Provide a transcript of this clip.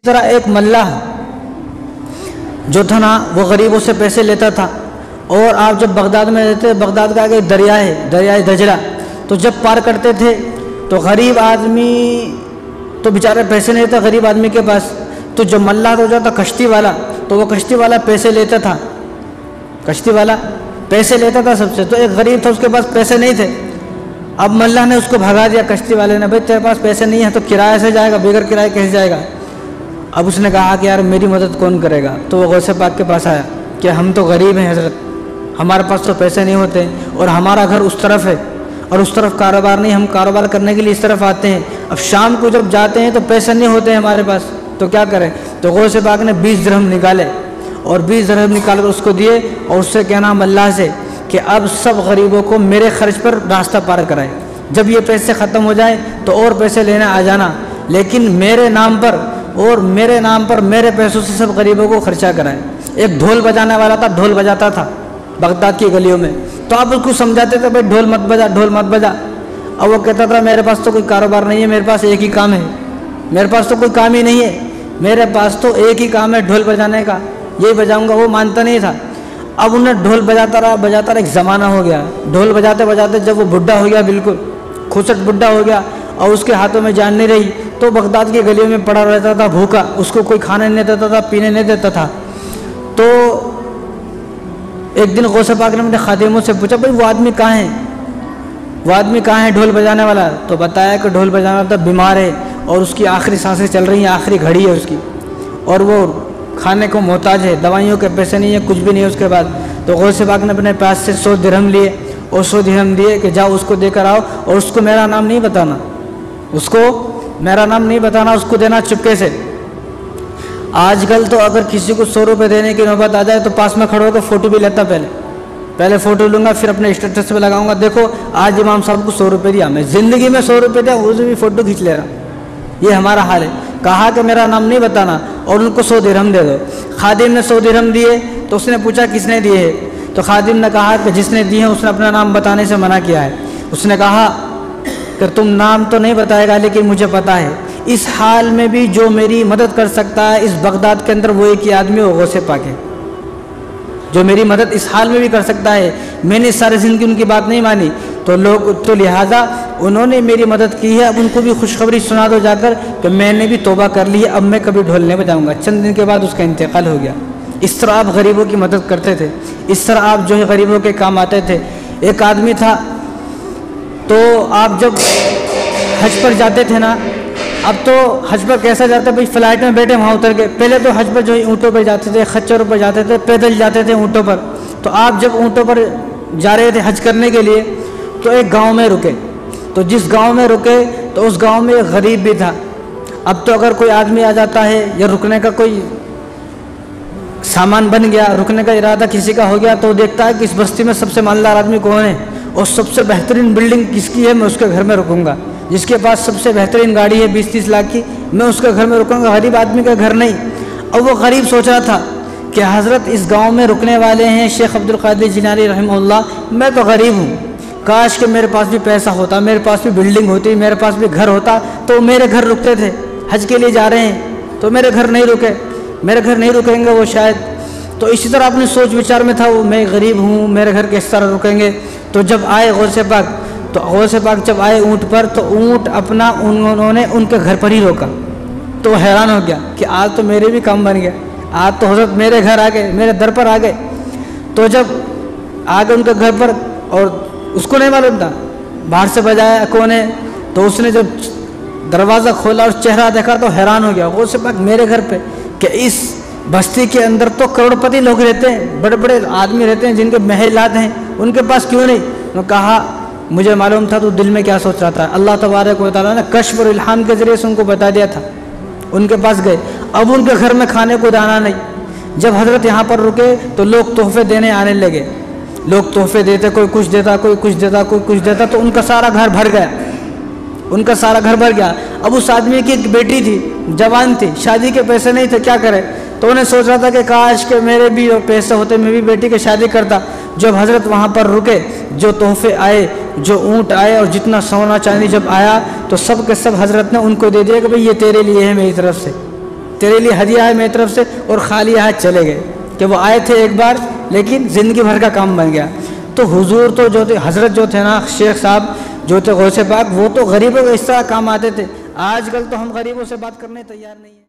तरह एक मल्लाह जो था ना, वो गरीबों से पैसे लेता था। और आप जब बगदाद में रहते, बगदाद का आगे दरिया है, दरिया दजला, तो जब पार करते थे तो गरीब आदमी तो बेचारे पैसे नहीं थे गरीब आदमी के पास, तो जो मल्लाह हो जाता कश्ती वाला, तो वो कश्ती वाला पैसे लेता था, कश्ती वाला पैसे लेता था सबसे। तो एक गरीब था, उसके पास पैसे नहीं थे। अब मल्लाह ने उसको भगा दिया, कश्ती वाले ने, भाई तेरे पास पैसे नहीं है तो किराए से जाएगा, बगैर किराए कैसे जाएगा। अब उसने कहा कि यार मेरी मदद कौन करेगा। तो वो गौसे पाक के पास आया कि हम तो गरीब हैं हजरत, हमारे पास तो पैसे नहीं होते और हमारा घर उस तरफ है और उस तरफ कारोबार नहीं, हम कारोबार करने के लिए इस तरफ आते हैं। अब शाम को जब जाते हैं तो पैसे नहीं होते हैं हमारे पास, तो क्या करें। तो गौसे पाक ने 20 दिरहम निकाले और 20 दिरहम निकाल कर उसको दिए और उससे कहना अल्लाह से कि अब सब गरीबों को मेरे खर्च पर रास्ता पार कराए, जब ये पैसे ख़त्म हो जाए तो और पैसे लेने आ जाना, लेकिन मेरे नाम पर और मेरे नाम पर मेरे पैसों से सब गरीबों को खर्चा कराए। एक ढोल बजाने वाला था, ढोल बजाता था बगदाद की गलियों में, तो आप उसको समझाते थे भाई ढोल मत बजा, ढोल मत बजा। अब वो कहता था मेरे पास तो कोई कारोबार नहीं है, मेरे पास एक ही काम है, मेरे पास तो कोई काम ही नहीं है, मेरे पास तो एक ही काम है ढोल बजाने का, यही बजाऊंगा। वो मानता नहीं था। अब उन्हें ढोल बजाता रहा, एक ज़माना हो गया। ढोल बजाते बजाते जब वो बुढ़ा हो गया, बिल्कुल खुसट बुढ़ा हो गया और उसके हाथों में जान नहीं रही, तो बगदाद की गलियों में पड़ा रहता था भूखा, उसको कोई खाने नहीं देता था, पीने नहीं देता था। तो एक दिन गौसे पाक ने अपने खादिमों से पूछा भाई वो आदमी कहाँ है, वो आदमी कहाँ है ढोल बजाने वाला। तो बताया कि ढोल बजाने वाला बीमार है और उसकी आखिरी सांसें चल रही हैं, आखिरी घड़ी है उसकी, और वो खाने को मोहताज है, दवाइयों के पैसे नहीं है, कुछ भी नहीं है उसके बाद। तो गौसे पाक ने अपने पास से 100 दिरहम लिए और 100 दिरहम दिए कि जाओ उसको देकर आओ और उसको मेरा नाम नहीं बताना, उसको मेरा नाम नहीं बताना, उसको देना चुपके से। आजकल तो अगर किसी को 100 रुपये देने की नौबत आ जाए तो पास में खड़े होकर फ़ोटो भी लेता, पहले फ़ोटो लूँगा फिर अपने स्टेटस पे लगाऊंगा, देखो आज इमाम साहब को 100 रुपये दिया, मैं ज़िंदगी में 100 रुपये दिया, उसे भी फ़ोटो खींच ले रहा। ये हमारा हाल है। कहा कि मेरा नाम नहीं बताना और उनको 100 दिरहम दे दो। खादिम ने 100 दिरहम दिए तो उसने पूछा किसने दिए है, तो खादिम ने कहा कि जिसने दिए हैं उसने अपना नाम बताने से मना किया है। उसने कहा कि तुम नाम तो नहीं बताएगा लेकिन मुझे पता है, इस हाल में भी जो मेरी मदद कर सकता है इस बगदाद के अंदर वो एक ही आदमी वो गौसे पाक है, जो मेरी मदद इस हाल में भी कर सकता है। मैंने सारी ज़िंदगी उनकी बात नहीं मानी तो लिहाजा उन्होंने मेरी मदद की है, अब उनको भी खुशखबरी सुना दो जाकर कि मैंने भी तौबा कर ली है, अब मैं कभी ढोल नहीं बजाऊँगा। चंद दिन के बाद उसका इंतकाल हो गया। इस तरह आप गरीबों की मदद करते थे, इस तरह आप जो है गरीबों के काम आते थे। एक आदमी था, तो आप जब हज पर जाते थे ना, अब तो हज पर कैसा जाते भाई, फ्लाइट में बैठे वहाँ उतर के, पहले तो हज पर जो है ऊँटों पर जाते थे, खच्चरों पर जाते थे, पैदल जाते थे ऊँटों पर। तो आप जब ऊँटों पर जा रहे थे हज करने के लिए तो एक गांव में रुके, तो जिस गांव में रुके तो उस गांव में एक गरीब भी था। अब तो अगर कोई आदमी आ जाता है या रुकने का कोई सामान बन गया, रुकने का इरादा किसी का हो गया, तो देखता है कि इस बस्ती में सबसे मालदार आदमी कौन है और सबसे बेहतरीन बिल्डिंग किसकी है, मैं उसके घर में रुकूंगा। जिसके पास सबसे बेहतरीन गाड़ी है 20-30 लाख की, मैं उसके घर में रुकूंगा, गरीब आदमी का घर नहीं। अब वो गरीब सोच रहा था कि हज़रत इस गांव में रुकने वाले हैं शेख अब्दुल कादिर जिलानी रहमहुल्लाह, मैं तो गरीब हूँ, काश कि मेरे पास भी पैसा होता, मेरे पास भी बिल्डिंग होती, मेरे पास भी घर होता, तो मेरे घर रुकते थे। हज के लिए जा रहे हैं तो मेरे घर नहीं रुके, मेरे घर नहीं रुकेंगे वो शायद। तो इसी तरह अपने सोच विचार में था वो, मैं गरीब हूँ, मेरे घर किस तरह रुकेंगे। तो जब आए गौसे पाक, तो गौसे पाक जब आए ऊँट पर, तो ऊँट अपना उन्होंने उनके घर पर ही रोका। तो हैरान हो गया कि आज तो मेरे भी काम बन गया, आज तो हज़रत मेरे घर आ गए, मेरे दर पर आ गए। तो जब आ गए उनके घर पर, और उसको नहीं मालूम था, बाहर से बजाया कौन है, तो उसने जब दरवाज़ा खोला और चेहरा देखा तो हैरान हो गया। गौसे पाक मेरे घर पे, कि इस बस्ती के अंदर तो करोड़पति लोग रहते हैं, बड़े बड़े आदमी रहते हैं जिनके महलात हैं, उनके पास क्यों नहीं। उन्होंने कहा मुझे मालूम था तू दिल में क्या सोच रहा था। अल्लाह तबारक व तआला ने कश्फ और इल्हाम के ज़रिए से उनको बता दिया था। उनके पास गए, अब उनके घर में खाने को दाना नहीं। जब हज़रत यहाँ पर रुके तो लोग तोहफे देने आने लगे, लोग तोहफे देते, कोई कुछ देता, कोई कुछ देता, कोई कुछ देता, तो उनका सारा घर भर गया, उनका सारा घर भर गया। अब उस आदमी की एक बेटी थी, जवान थी, शादी के पैसे नहीं थे, क्या करे। तो उन्हें सोच रहा था कि काश के मेरे भी पैसे होते, मैं भी बेटी की शादी करता। जब हज़रत वहाँ पर रुके, जो तोहफे आए, जो ऊँट आए और जितना सोना चांदी जब आया, तो सब के सब हज़रत ने उनको दे दिया कि भाई ये तेरे लिए है, मेरी तरफ से तेरे लिए हदिया है मेरी तरफ से, और खाली हाथ चले गए। कि वो आए थे एक बार लेकिन ज़िंदगी भर का काम बन गया। तो हुजूर तो जो थे, हज़रत जो थे ना, शेख साहब जो थे गौसे पाक, वो तो गरीबों को इस तरह काम आते थे। आजकल तो हम गरीबों से बात करने तैयार नहीं है।